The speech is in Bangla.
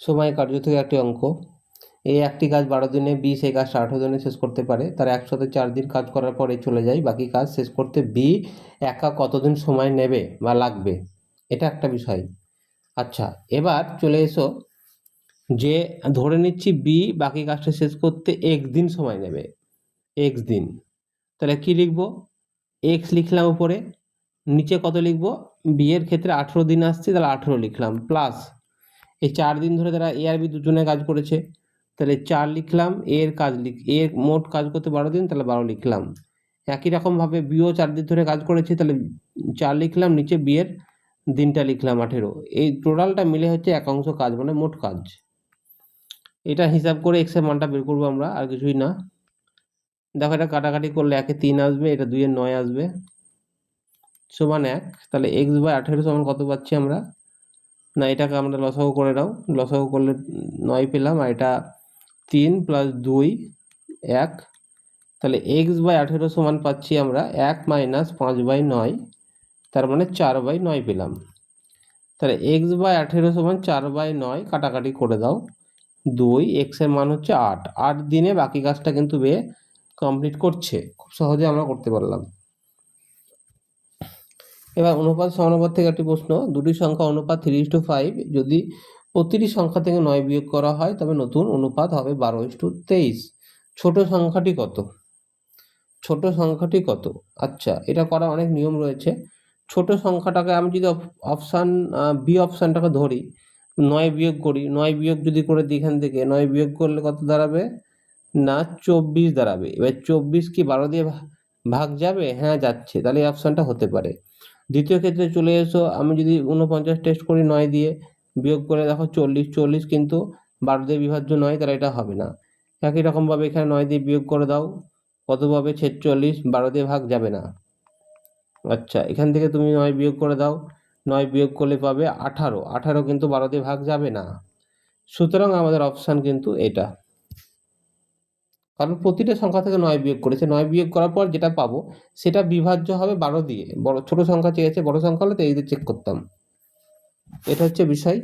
সময় কার্য থেকে একটি অঙ্ক। এই একটি কাজ 12 দিনে, বি সেই কাজটা 18 দিনে শেষ করতে পারে। তার একসাথে 4 দিন কাজ করার পরে চলে যায়, বাকি কাজ শেষ করতে বি একা কতদিন সময় নেবে বা লাগবে, এটা একটা বিষয়। আচ্ছা, এবার চলে এসো যে ধরে নিচ্ছি বি বাকি কাজটা শেষ করতে x দিন সময় নেবে, x দিন। তাহলে কি লিখবো? x লিখলাম উপরে, নিচে কত লিখবো? বি এর ক্ষেত্রে 18 দিন আসছে, তাহলে 18 লিখলাম, প্লাস এই 4 দিন ধরে তারা এ আর বি দুজনে কাজ করেছে, তাহলে 4 লিখলাম। এর মোট কাজ করতে 12 দিন, তাহলে 12 লিখলাম। একই রকমভাবে বিও 4 দিন ধরে কাজ করেছে, তাহলে 4 লিখলাম, নিচে বি এর দিনটা লিখলাম 18। এই টোটালটা মিলে হচ্ছে একাংশ কাজ, মানে মোট কাজ। এটা হিসাব করে এক্স এর মানটা বের করবো আমরা, আর কিছুই না। দেখো, এটা কাটাকাটি করলে 1 এ 3 আসবে, এটা 2 এ 9 আসবে, সমান 1। তাহলে এক্স বাই 18 সমান কত পাচ্ছি আমরা? না, এটাকে আমরা লসাগু করে দাও, লসাগু করলে 9 পেলাম, আর এটা 3 প্লাস 2 1। তাহলে এক্স বাই 18 সমান পাচ্ছি আমরা 1 মাইনাস 5/9, তার মানে 4/9 পেলাম। তাহলে এক্স বাই 18 সমান 4/9, কাটাকাটি করে দাও, 2, এক্স এর মান হচ্ছে 8। 8 দিনে বাকি কাজটা কিন্তু বে কমপ্লিট করছে, খুব সহজে আমরা করতে পারলাম। এবার অনুপাত সমানুপাত থেকে একটি প্রশ্ন। দুটি সংখ্যা অনুপাত 3:5, যদি প্রতিটি সংখ্যা থেকে 9 বিয়োগ করা হয় তবে নতুন অনুপাত হবে 12:23। ছোট সংখ্যাটি কত? ছোট সংখ্যাটি কত? আচ্ছা, এটা করা অনেক নিয়ম রয়েছে। ছোট সংখ্যাটাকে আমি যদি অপশান বি অপশানটাকে ধরি, 9 বিয়োগ করি, 9 বিয়োগ যদি করে দিই এখান থেকে, 9 বিয়োগ করলে কত দাঁড়াবে? না, 24 দাঁড়াবে। এবার 24 কি 12 দিয়ে ভাগ যাবে? হ্যাঁ, যাচ্ছে, তাহলে এই অপশানটা হতে পারে। দ্বিতীয় ক্ষেত্রে চলে এসো, আমি যদি 49 টেস্ট করি 9 দিয়ে, বিয়োগ করে দেখো 40, 40 কিন্তু 12 দিয়ে বিভাজ্য নয়, তাহলে এটা হবে না। একই রকমভাবে এখানে 9 দিয়ে বিয়োগ করে দাও, কত পাবে? 46, 12 দিয়ে ভাগ যাবে না। আচ্ছা, এখান থেকে তুমি 9 বিয়োগ করে দাও, 9 বিয়োগ করলে পাবে 18, 18 কিন্তু 12 দিয়ে ভাগ যাবে না। সুতরাং আমাদের অপশান কিন্তু এটা, কারণ প্রতিটা সংখ্যা থেকে 9 বিয়োগ করেছে, 9 বিয়োগ করার পর যেটা পাবো সেটা বিভাজ্য হবে 12 দিয়ে। ছোট সংখ্যা চেয়েছে, বড় সংখ্যা হলে তো এই দিয়ে চেক করতাম। এটা হচ্ছে বিষয়।